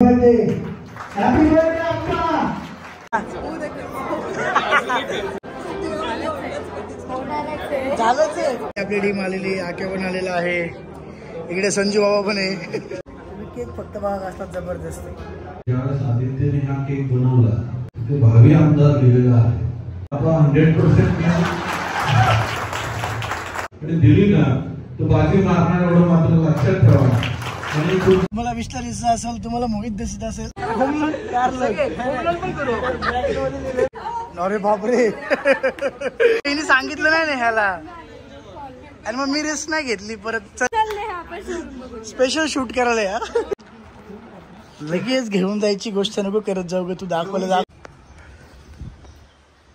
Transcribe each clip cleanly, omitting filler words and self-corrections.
Birthday, happy birthday अप्पा। झालंच आहे। आपली टीम आलेली, आके पण आलेला आहे, इकडे संजू बाबा पण आहे। केक फक्त भाग असतात जबरदस्त। ज्यावेळेस आदित्यने हा केक बनवला ते भावी आमदार लिहिलेला आहे। आता 100% दिली ना तो बाजी मारणार एवढं मात्र लक्षात ठेवा। आणि तुम्हाला विश्ला दिसत असेल, तुम्हाला मोहित दिसत असेल, अरे बापरे तिने सांगितलं नाही ना ह्याला, आणि मग मी रिस्क नाही घेतली परत स्पेशल शूट करायला या। लगेच घेऊन जायची गोष्ट नको करत जाऊ ग, तू दाखवलं जा।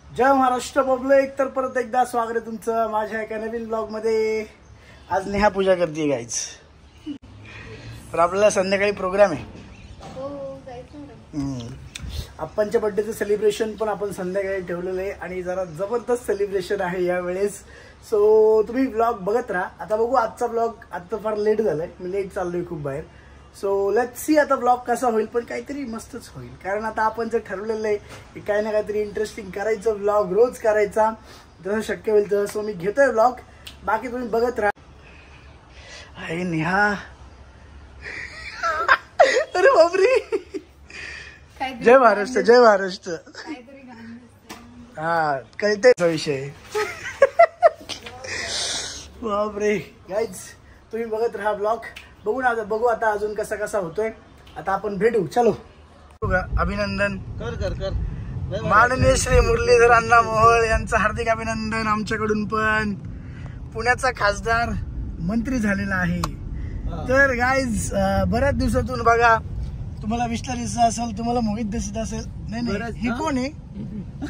जय महाराष्ट्र पब्लिक, तर परत एकदा स्वागत आहे तुमचं माझ्या एका नवीन ब्लॉग मध्ये। आज नेहा पूजा करते गाईज, तर आपल्याला संध्याकाळी प्रोग्राम आहे। आप्पांच्या बर्थडेचं सेलिब्रेशन पण आपण संध्याकाळी ठेवलेलं आहे, आणि जरा जबरदस्त सेलिब्रेशन आहे यावेळेस। सो तुम्ही ब्लॉग बघत राहा। आता बघू आजचा ब्लॉग, आता फार लेट झालाय, मी लेट चाललोय खूप बाहेर। सो लेट्स सी आता ब्लॉग कसा होईल, पण काहीतरी मस्तच होईल, कारण आता आपण जर ठरवलेलं आहे की काही ना काहीतरी इंटरेस्टिंग करायचं, ब्लॉग रोज करायचा जसं शक्य होईल तसं। सो मी घेतोय ब्लॉग, बाकी तुम्ही बघत राहा। अरे नेहा, अरे बापरे, जय महाराष्ट्र, जय महाराष्ट्र। हा कळतंय विषय। बापरे गाईज, तुम्ही बघत राहा ब्लॉग, बघू ना, बघू आता अजून कसा कसा होतोय। आता आपण भेटू, चलो। अभिनंदन कर कर कर माननीय श्री मुरलीधर अण्णा मोहोळ यांचं हार्दिक अभिनंदन आमच्याकडून पण। पुण्याचा खासदार मंत्री झालेला आहे। तर गाईज बऱ्याच दिवसातून बघा, तुम्हाला विश्ला दिसत असेल, तुम्हाला मोहित दिसत असेल, नाही ही कोण आहे?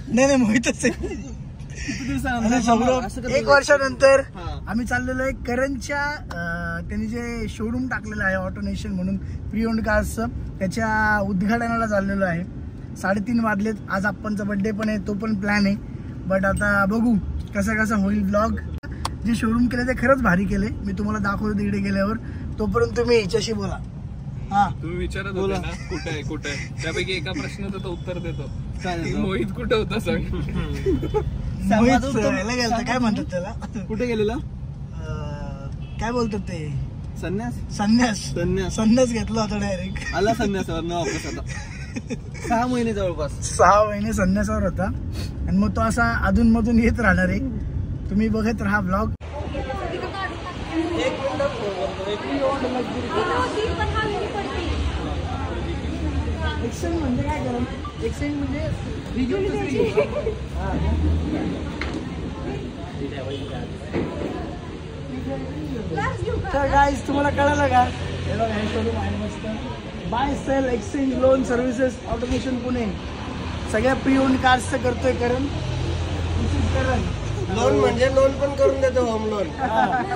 नाही मोहितच आहे। 1 वर्षानंतर आम्ही चाललेलो आहे करणच्या, त्यांनी जे शोरूम टाकलेलं आहे ऑटोनेशन म्हणून प्री ओन्ड कार्सचं, त्याच्या उद्घाटनाला चाललेलो आहे। 3:30 वाजलेत, आज आप्पांचा बर्थडे पण आहे, तो पण प्लॅन आहे। बट आता बघू कसा कसा होईल ब्लॉग। जे शोरूम केले ते खरंच भारी केले, मी तुम्हाला दाखवतो तिकडे गेल्यावर। तोपर्यंत तुम्ही हिच्याशी बोला। हा तुम्ही विचारत होते ना कुठे आहे कुठे आहे, त्यापैकी एका प्रश्नाचं तो उत्तर देतो। मोहित कुठे होता सांग। काय म्हणतात त्याला, कुठे गेलेला, काय बोलतात ते, संन्यास संन्यास संन्यास संन्यास घेतला होता डायरेक्ट, आला संन्यासावर ना वापस। आता 6 महिने जवळपास 6 महिने संन्यासावर होता, आणि मग तो असा अधून मधून येत राहणार आहे। तुम्ही बघत राहा ब्लॉग। एक्सचेंज म्हणजे काय करा, एक्सचेंज म्हणजे तर गाईज तुम्हाला कळालं का, हे बघा हे शोरूम आहे मस्त, buy sell exchange loan services automation Pune. सगळ्या प्री ओन्ड कार्सचं करतोय करण। लोन म्हणजे लोन पण करून देतो, home loan,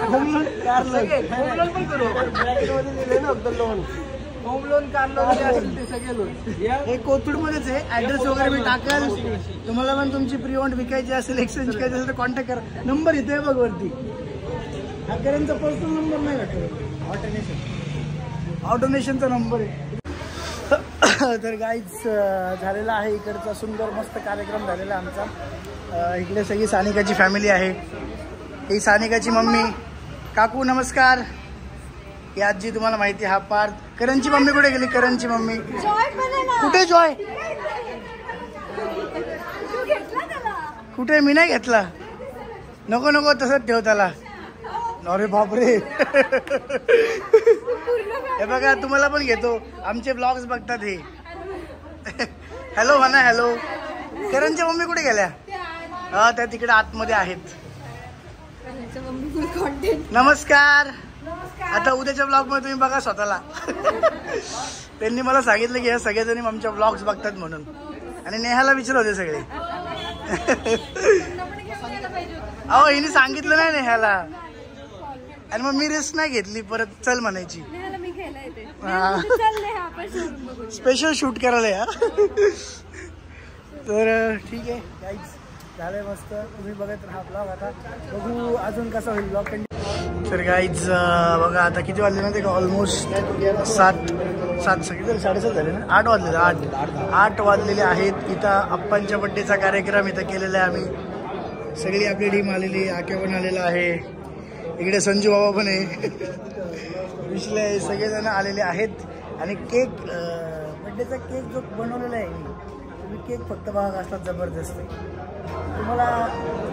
home loan, car loan, home loan पण करू। ब्रॅकेट मध्ये दिले ना फक्त loan, home loan, car loan जे असेल ते सगळे लोन। हे कोथरूड मध्येच आहे, ऍड्रेस वगैरे मी टाकेल। तुम्हाला पण तुमची प्री ओन्ड विकायची असेल, एक्सचेंज करायची असेल तर कॉन्टॅक्ट करा। नंबर इथे बघ वरती, हा करणचा पर्सनल नंबर नाही वाटत, ऑटोनेशनचा नंबर आहे। तर गाईज झालेला आहे इकडचा सुंदर मस्त कार्यक्रम झालेला आमचा। इकडे सगळी सानिकाची फॅमिली आहे, ही सानिकाची मम्मी, काकू नमस्कार। ही आजी तुम्हाला माहिती, हा पार्थ। करणची मम्मी कुठे गेली, करणची मम्मी कुठे, जॉय कुठे, मी नाही घेतला, नको नको तसंच ठेव त्याला। अरे बापरे हे बघा तुम्हाला पण घेतो, आमचे ब्लॉग्स बघतात हे। हॅलो म्हणा, हॅलो। करणच्या मम्मी कुठे गेल्या? हा त्या तिकडे आतमध्ये आहेत। नमस्कार। आता उद्याच्या ब्लॉग मध्ये तुम्ही बघा स्वतःला। त्यांनी मला सांगितलं की हे सगळेजणी आमच्या ब्लॉग्स बघतात म्हणून, आणि नेहाला विचारलं होते सगळे। अहो हिने सांगितलं नाही नेहाला, आणि मग मी रिस्क नाही घेतली परत चल म्हणायची, स्पेशल शूट करायला या। तर ठीक आहे गाईज, झालंय मस्त, तुम्ही बघत राहा ब्लॉग। आता बघू अजून कसा होईल ब्लॉग। तर गाईज बघा आता किती वाजले ना ते, ऑलमोस्ट 7 सगळे 7:30 झाले ना, 8 वाजलेले, 8 वाजलेले आहेत. इथं आप्पांच्या बड्डेचा कार्यक्रम इथं केलेला आहे आम्ही. सगळी आपली टीम आलेली, आक्या पण आलेला आहे, इकडे संजू बाबा पण आहे, विश्ले, सगळेजण आलेले आहेत. आणि केक, बड्डेचा केक जो बनवलेला आहे तुम्ही, केक फक्त बघा असतात जबरदस्त. तुम्हाला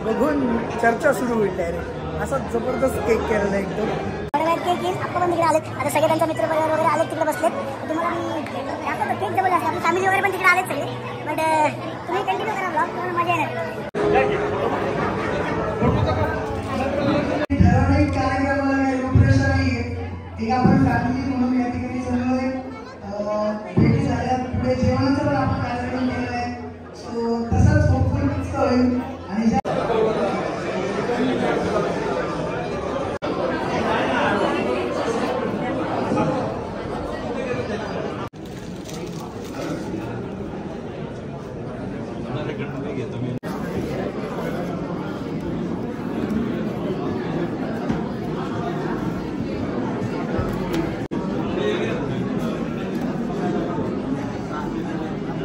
बघून चर्चा सुरू होईल डायरेक्ट, असा जबरदस्त केक केलेला आहे एकदम. केक येईल, आपण पण तिकडे आलेत, आता सगळे त्यांचा मित्र परिवार वगैरे आलेत, तिकडे बसलेत. तुम्हाला मी आता केक जबरदस्त, आपली फॅमिली वगैरे पण तिकडे आलेत सगळे. बट तुम्ही कंटिन्यू करा ब्लॉग, तुम्हाला मजा येणार. ठराविक कार्यक्रमाला काही प्रेशर नाहीये, एक आपण फॅमिली म्हणून या ठिकाणी सर्व भेटी झाल्या. पुढे जेवणाचा पण आपण कार्यक्रम केलेला आहे, सो तसाच होपफुल होईल. आणि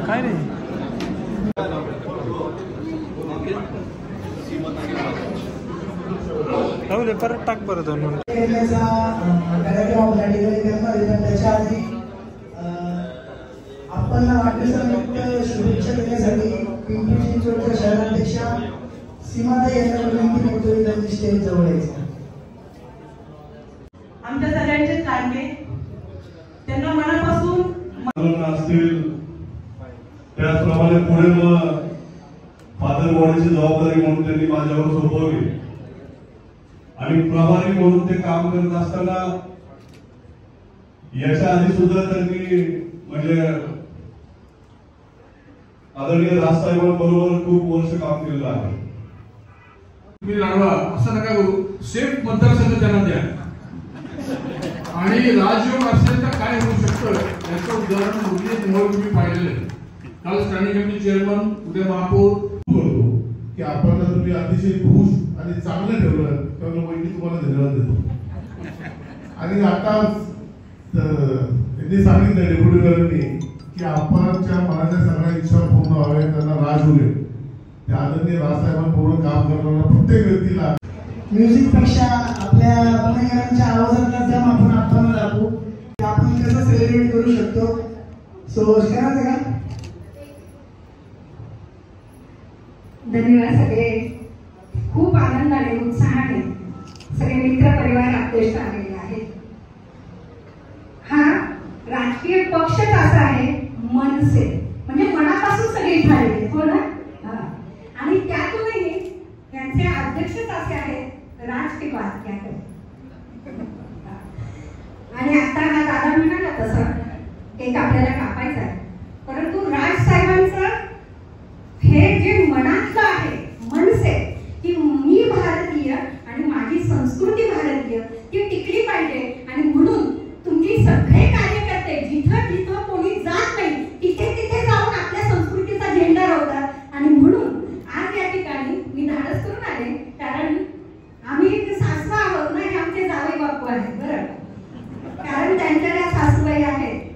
काय रे परत टाक परत त्याच्या आधी आपण वाढदिवसानिमित्त शुभेच्छा देण्यासाठी पिंपरी चिंचवडच्या शहराध्यक्षा सीमाताई यांना विनंती करतोय त्यांनी स्टेज जवळ यायचं. आमच्या सगळ्यांचे लाडके, त्यांना मनापासून असतील. त्याचप्रमाणे पुढे मग फादर बॉडीची जबाबदारी म्हणून त्यांनी माझ्यावर सोपवली आणि प्रभारी म्हणून ते काम करत असताना याच्या आधी सुद्धा त्यांनी म्हणजे आदरणीय राजसाहेबांबरोबर खूप वर्ष काम केलेलं आहे. तुम्ही लाडवा असं नका करू, सेफ मतदारसंघ त्यांना द्या. आणि राजयोग असेल तर काय होऊ शकतं याचं उदाहरण मुरलीमोहोळ तुम्ही पाहिलेलं आहे. काल स्टँडिंग कमिटी चेअरमन उदय महापौर बोलतो की आपण जर तुम्ही अतिशय खुश आणि चांगलं ठेवलं तर मी तुम्हाला धन्यवाद देतो. आणि आता त्यांनी सांगितलं डेप्युटीकरांनी की आपणच्या मनाच्या सगळ्या इच्छा पूर्ण व्हाव्या, त्यांना राज होईल. त्या आदरणीय राजसाहेबांबरोबर काम करणाऱ्या प्रत्येक व्यक्तीला म्युझिक पेक्षा आपल्या पुणेकरांच्या आवाजातला दम आपण दाखवू, आपण कसं सेलिब्रेट करू शकतो. सो करायचं का? धन्यवाद. सगळे खूप आनंदाने उत्साहाने सगळे मित्र परिवार आपले आलेले आहेत. हा राजकीय पक्षच असा आहे मनसे, म्हणजे मनापासून सगळे इथे आलेले, हो ना. आणि त्यातूनही त्यांचे अध्यक्षच असे आहेत राजकीय. आणि आता हा दादा म्हणाला तसं एक आपल्याला कापायचं आहे, परंतु राजसाहेबांचं हे जे मनातलं आहे मनसे की मी भारतीय आणि माझी संस्कृती भारतीय ती टिकली पाहिजे. आणि म्हणून तुमची सगळे कार्यकर्ते जिथं जिथं कोणी जात नाही तिथे तिथे जाऊन आपल्या संस्कृतीचा झेंडा रोवतात. आणि म्हणून आज या ठिकाणी मी धाडस करून आले, कारण आम्ही सासवा आहोत ना, हे आमचे जावई बापू आहेत बरं. कारण त्यांच्या ज्या सासूबाई आहेत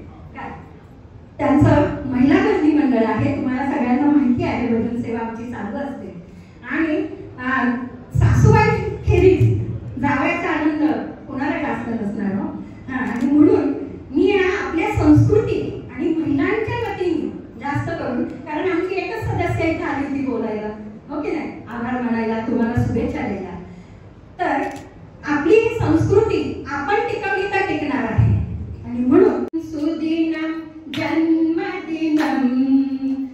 त्यांचं महिला भजनी मंडळ आहे, तुम्हाला सगळ्यांना माहिती आहे. भजन सेवा आमची चालू असते. आणि सासूबाई खेरीज जावयाचा आनंद कोणाला जास्त नसणार हो. आणि म्हणून मी आपल्या संस्कृती आणि महिलांच्या वतीने जास्त करून, कारण आमची एकच सदस्य इथे आली होती बोलायला, हो की नाही, आभार मानायला, तुम्हाला शुभेच्छा द्यायला. तर आपली ही संस्कृती आपण टिकवली तर टिकणार आहे. आणि म्हणून सुदिनम जन्मदिनम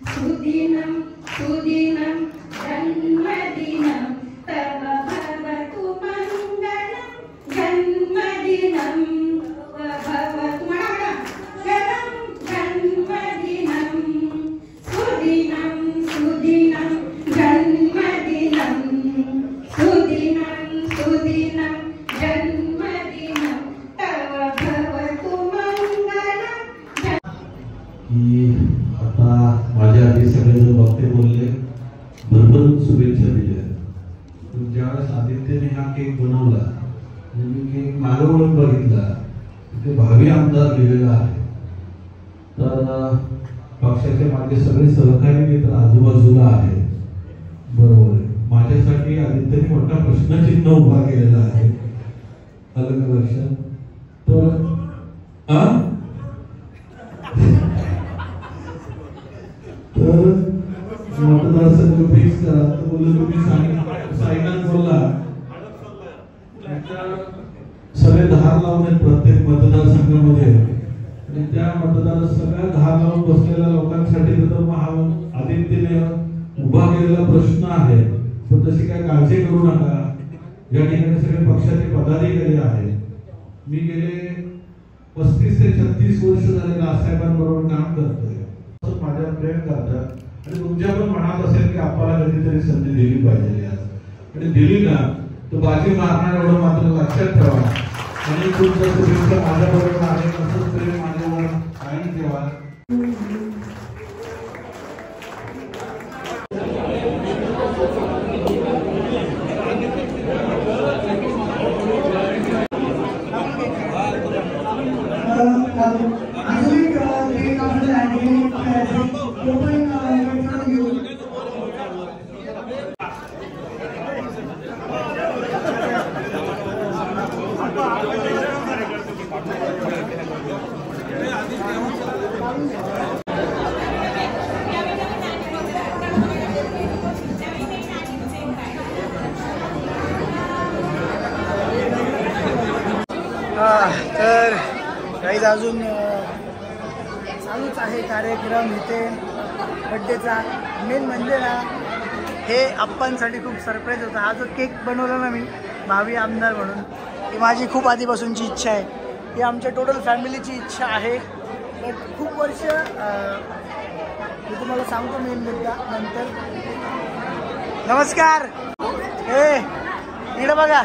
सुदिनम सुदिनम जन्मदिनम तव भवतु मंगलम जन्मदिनम भवतु मंगलम जन्मदिनम सुदिनम सुदिनम जन्मदिनम सुदिनम सुदिनम जन्मदिनम तव भवतु मंगलम. की आता माझ्या आधी सगळे वक्ते बोलले, भरभरून शुभेच्छा दिल्या. ज्यावेळेस आदित्यने हा केक बनवला, मी केक मागवून बघितला, ते भावी आमदार लिहिलेला आहे. तर पक्षाचे माझे सगळे सहकारी मित्र आजूबाजूला आहेत. बरोबर आहे. माझ्यासाठी आदित्यने मोठा प्रश्नचिन्ह उभा केलेला आहे. अलग लक्षात तर मतदारसंघ फिक्स करा. तर बोललो तुम्ही साईनाथ बोलला सगळे धार लावून आहेत प्रत्येक मतदारसंघामध्ये आणि त्या सगळ्या धार लावून बसलेल्या लोकांसाठी तर आदित्यने उभा केलेला प्रश्न आहे. पण तशी काय काळजी करू नका. या ठिकाणी सगळे पक्षाचे पदाधिकारी आहेत. मी गेले 35 ते 36 वर्ष झाले राजसाहेबांबरोबर काम करतोय. माझ्यावर प्रेम करतात आणि तुमच्या पण मनात असेल की आपल्याला कधीतरी संधी दिली पाहिजे आणि दिली ना तर बाजी मारणार एवढं मात्र लक्षात ठेवा. आणि तुमचं शुभेच्छा माझ्याबरोबर आहे तसंच प्रेम माझ्यावर कायम ठेवा. तर काही अजून चालूच आहे कार्यक्रम इथे बड्डेचा. मेन म्हणजे ना हे आप्पांसाठी खूप सरप्राईज होता. हा जो केक बनवला ना मी भावी आमदार म्हणून, ही माझी खूप आधीपासूनची इच्छा आहे. ही आमच्या टोटल फॅमिलीची इच्छा आहे. पण खूप वर्ष मी तुम्हाला सांगतो मेन मुद्दा नंतर. नमस्कार. हे इकडं बघा,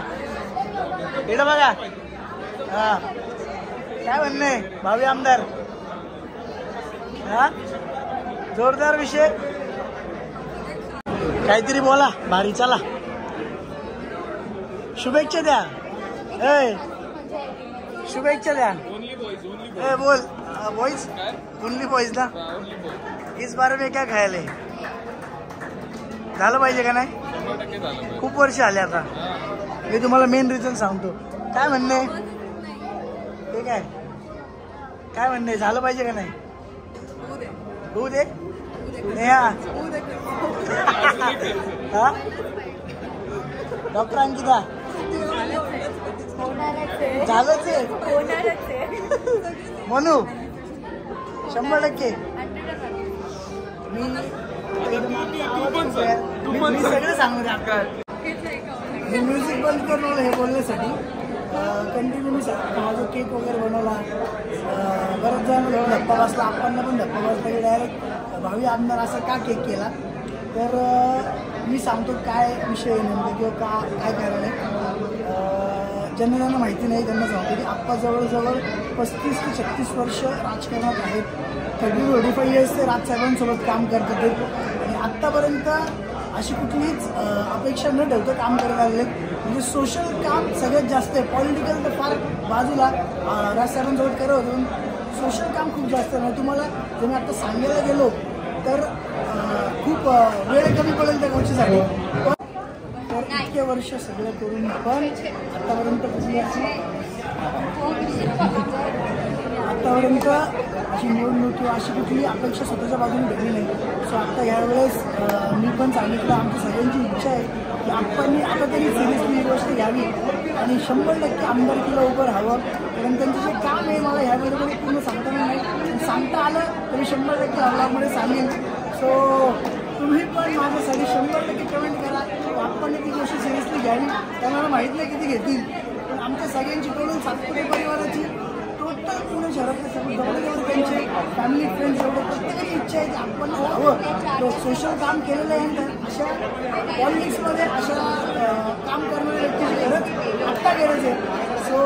इकडं बघा. हा काय म्हणणं आहे भावी आमदार? हा जोरदार विषय काहीतरी बोला भारी. चला शुभेच्छा द्या. शुभेच्छा द्या. बोल बॉयज, ओनली बॉयज ना. इस बार में क्या ख्याल आहे? झालं पाहिजे का नाही? खूप वर्ष आले आता. मी तुम्हाला मेन रिझन सांगतो. काय म्हणणं आहे? ठीक आहे. काय म्हणणं आहे? झालं पाहिजे का नाही? होऊ दे. हा डॉक्टर अंकिता झालंच आहे. म्हणू 100%. मी सगळं सांगणार. मी म्युझिक बंद करून हे बोलण्यासाठी कंटिन्यू मी माझा केक वगैरे बनवला. बरेच जण धप्पा बसला. आपण पण धप्पा बसला की डायरेक्ट भावी आमदार असा का केक केला. तर मी सांगतो काय विषय आहे नेमकं किंवा काय कारण आहे. ज्यांना माहिती नाही त्यांना सांगतो की आप्पा जवळजवळ 35 ते 36 वर्ष राजकारणात आहेत. 30-35 इयर्स ते राजसाहेबांसोबत काम करतात ते. आणि आत्तापर्यंत अशी कुठलीच अपेक्षा न ठेवता काम करत आलेले. म्हणजे सोशल काम सगळ्यात जास्त आहे. पॉलिटिकल तर फार बाजूला राजसाहेबांसोबत करत होतो. सोशल काम खूप जास्त आहे. तुम्हाला जर मी आता सांगायला गेलो तर खूप वेळ कमी पडेल त्या गोष्टीसाठी. तर इतके वर्ष सगळं करून पण आतापर्यंत अशी निवडणूक किंवा अशी कुठली अपेक्षा स्वतःच्या बाजूने घेतली नाही. सो आता ह्यावेळेस मी पण सांगितलं आमची सगळ्यांची इच्छा आहे की आपण आता तरी सिरियसली ही गोष्ट घ्यावी आणि 100% आमदारकीला उभं राहावं. कारण त्यांचं जे काम आहे मला ह्याबरोबर पूर्ण सांगता नाही. सांगता आलं तरी 100% अवलामध्ये सांगेन. सो तुम्ही पण माझ्यासाठी 100% कमेंट करा. आपण ती गोष्ट सिरियसली घ्यावी. त्यांना माहीत नाही किती घेतील पण आमच्या सगळ्यांची टोटल सातपुते परिवाराची टोटल पुणे शहरातले सगळे जवळ त्यांचे फॅमिली फ्रेंड्स एवढे प्रत्येकाची इच्छा आहे की आपण हवं सोशल काम केलेलं आहे. अशा पॉलिटिक्समध्ये अशा काम करणाऱ्या व्यक्तीची गरज आत्ता गरज आहे. सो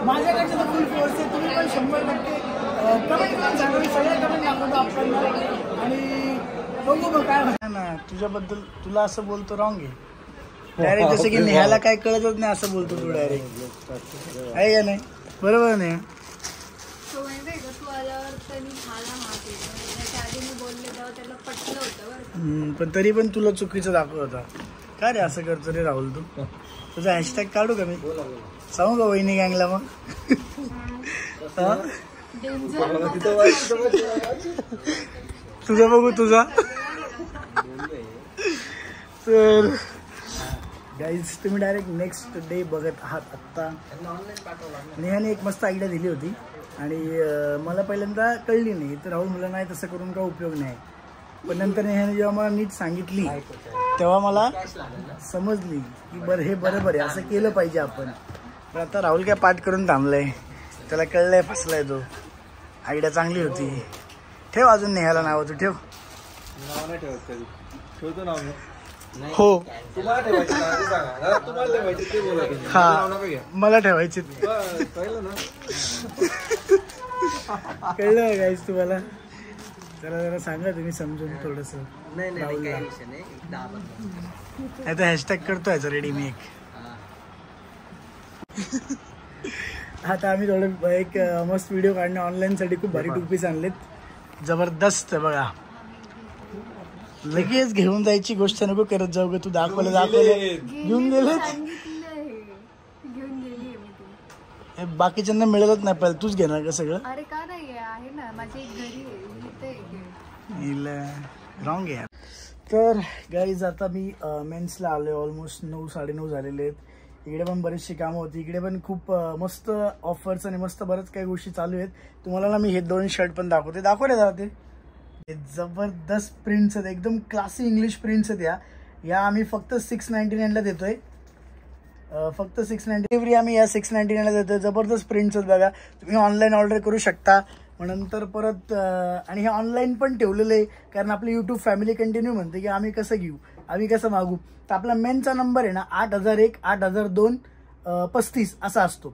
माझ्याकडचे तर फुल फोर्स आहे. तुम्ही पण 100% कमेंट करून सांगा. मी सगळे कमेंट दाखवतो आपण आणि बघू मग काय म्हणा ना. तुझ्याबद्दल तुला असं बोलतो रॉंग आहे. डायरेक्ट जसं की नेहाला काय कळतच नाही असं बोलतो तू डायरेक्ट. आहे का नाही? बरोबर नाही. तू आल्यावर त्यांनी खाला माहिती त्याच्या आधी मी बोलले तेव्हा त्याला पटलं होतं बरं. पण तरी पण तुला चुकीचं दाखवत होता. काय रे असं करतो रे राहुल तू? तुझा हॅशटॅग काढू का मी? सांगू का वहिनी गँगला मग? तुझा बघू तुझा. तर गाईज तुम्ही डायरेक्ट नेक्स्ट डे बघत आहात. आत्ता नेहाने एक मस्त आयडिया दिली होती आणि मला पहिल्यांदा कळली नाही. तर राहुल मला नाही तसं करून का उपयोग नाही. पण नंतर नेहाने जेव्हा मला नीट सांगितली तेव्हा मला समजली की बरं हे बरोबर आहे, असं केलं पाहिजे आपण. पण आता राहुल काय पाठ करून थांबलाय, त्याला कळलंय फसलाय तो. आयडिया चांगली होती. ठेव अजून नेहाला नाव तू ठेव. नाव नाही ठेवत कधी. ठेवतो नाव मी. हो तुम्हाला ठेवायचे ते बोला. हा मला ठेवायचे. कळलं ना? कळलं गाईज तुम्हाला? जरा जरा सांगा तुम्ही समजून थोडस. नाही आता हॅशटॅग करतो याचा रेडी मी एक. आता आम्ही थोडं एक मस्त व्हिडिओ काढणे ऑनलाईन साठी खूप भारी 2 पीस आणलेत. जबरदस्त बघा. लगेच घेऊन जायची गोष्ट नको करत जाऊ ग. तू दाखवलं घेऊन गेले. बाकीच्यांना मिळतच नाही. पहिलं तूच घेणार का सगळं? अरे का नाही आहे ना माझी एक घरी रॉंग आहे. तर गाईज आता मी मेन्सला आलोय. ऑलमोस्ट 9 साडेनऊ झालेले आहेत. इकडे पण बरीचशी कामं होती. इकडे पण खूप मस्त ऑफर्स आणि मस्त बरंच काही गोष्टी चालू आहेत. तुम्हाला ना मी हे 2 शर्ट पण दाखवले जाते. जबरदस्त प्रिंट्स आहेत, एकदम क्लासी इंग्लिश प्रिंट्स आहेत. या आम्ही फक्त 699ला देतोय. फक्त 690 डिलिव्हरी आम्ही या 699ला देतोय. जबरदस्त प्रिंट्स आहेत बघा. तुम्ही ऑनलाईन ऑर्डर करू शकता. मग नंतर परत आणि हे ऑनलाईन पण ठेवलेलं आहे कारण आपली यूट्यूब फॅमिली कंटिन्यू म्हणते की आम्ही कसं घेऊ, आम्ही कसं मागू. तर आपला मेनचा नंबर आहे ना 8001 8002 35 असा असतो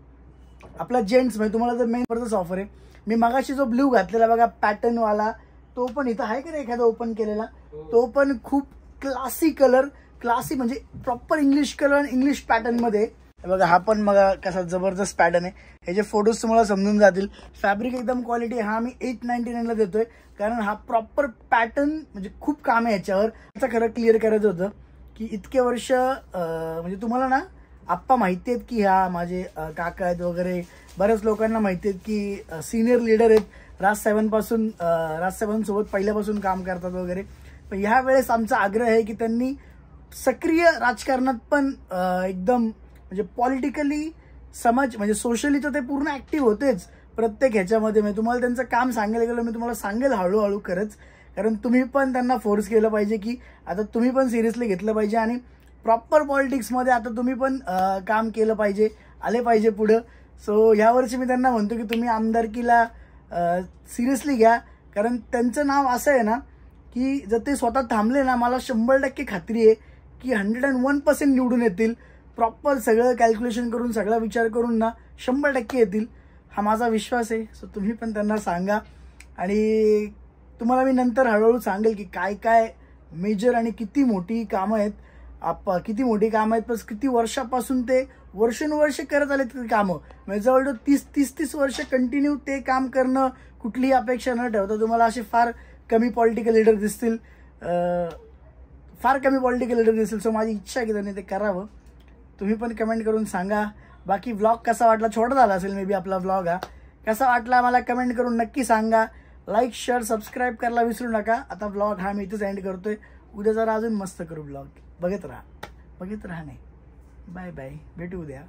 आपला जेंट्स. म्हणजे तुम्हाला जर मेन परतच ऑफर आहे. मी मगाशी जो ब्ल्यू घातलेला बघा पॅटर्नवाला तो पण इथं आहे का नाही एखादा ओपन केलेला, तो पण खूप क्लासी कलर. क्लासी म्हणजे प्रॉपर इंग्लिश कलर इंग्लिश पॅटर्नमध्ये बघा. हा पण बघा कसा जबरदस्त पॅटर्न आहे. हे जे फोटोज तुम्हाला समजून जातील. फॅब्रिक एकदम क्वालिटी. हा आम्ही 899ला देतोय कारण हा प्रॉपर पॅटर्न म्हणजे खूप काम आहे याच्यावर. आता खरं क्लिअर करायचं होतं की इतके वर्ष म्हणजे तुम्हाला ना आप्पा माहिती आहेत की ह्या माझे काका आहेत वगैरे. बऱ्याच लोकांना माहिती आहेत की सिनियर लीडर आहेत. राजसाहेबांपासून राजसाहेबांसोबत पहिल्यापासून काम करतात वगैरे. पण ह्या वेळेस आमचा आग्रह आहे की त्यांनी सक्रिय राजकारणात पण एकदम म्हणजे पॉलिटिकली समाज म्हणजे सोशली तर ते पूर्ण ऍक्टिव्ह होतेच प्रत्येक ह्याच्यामध्ये. म्हणजे तुम्हाला त्यांचं काम सांगायला गेलं मी तुम्हाला सांगेल हळूहळू खरंच. कारण तुम्ही पण त्यांना फोर्स केलं पाहिजे की आता तुम्ही पण सिरियसली घेतलं पाहिजे आणि प्रॉपर पॉलिटिक्समध्ये आता तुम्ही पण काम केलं पाहिजे, आले पाहिजे पुढं. सो यावर्षी मी त्यांना म्हणतो की तुम्ही आमदारकीला सिरियसली घ्या. कारण त्यांचं नाव असं आहे ना की जर ते स्वतः थांबले ना मला 100% खात्री आहे की 101% निवडून येतील. प्रॉपर सगळं कॅल्क्युलेशन करून सगळा विचार करून ना 100% येतील. हा माझा विश्वास आहे. सो तुम्ही पण त्यांना सांगा आणि तुम्हाला मी नंतर हळूहळू सांगेल की काय काय मेजर आणि किती मोठी कामं आहेत. किती मोठी कामं आहेत प्लस किती वर्षापासून ते वर्षानुवर्ष करत आलेत कामं. म्हणजे जवळजवळ 30 वर्ष कंटिन्यू ते काम करणं. कुठलीही अपेक्षा न ठेवता तुम्हाला असे फार कमी पॉलिटिकल लीडर दिसतील. सो माझी इच्छा आहे की त्यांनी ते करावं. तुम्ही पण कमेंट करून सांगा. बाकी व्लॉग कसा वाटला, छोटा झाला असेल मे बी आपला व्लॉग हा. कसा वाटला मला कमेंट करून नक्की सांगा. लाईक शेअर सबस्क्राईब करायला विसरू नका. आता व्लॉग हा मी इथेच एंड करतोय. उद्या जरा अजून मस्त करू व्लॉग. बघत राहा नाही. बाय बाय, भेटू उद्या.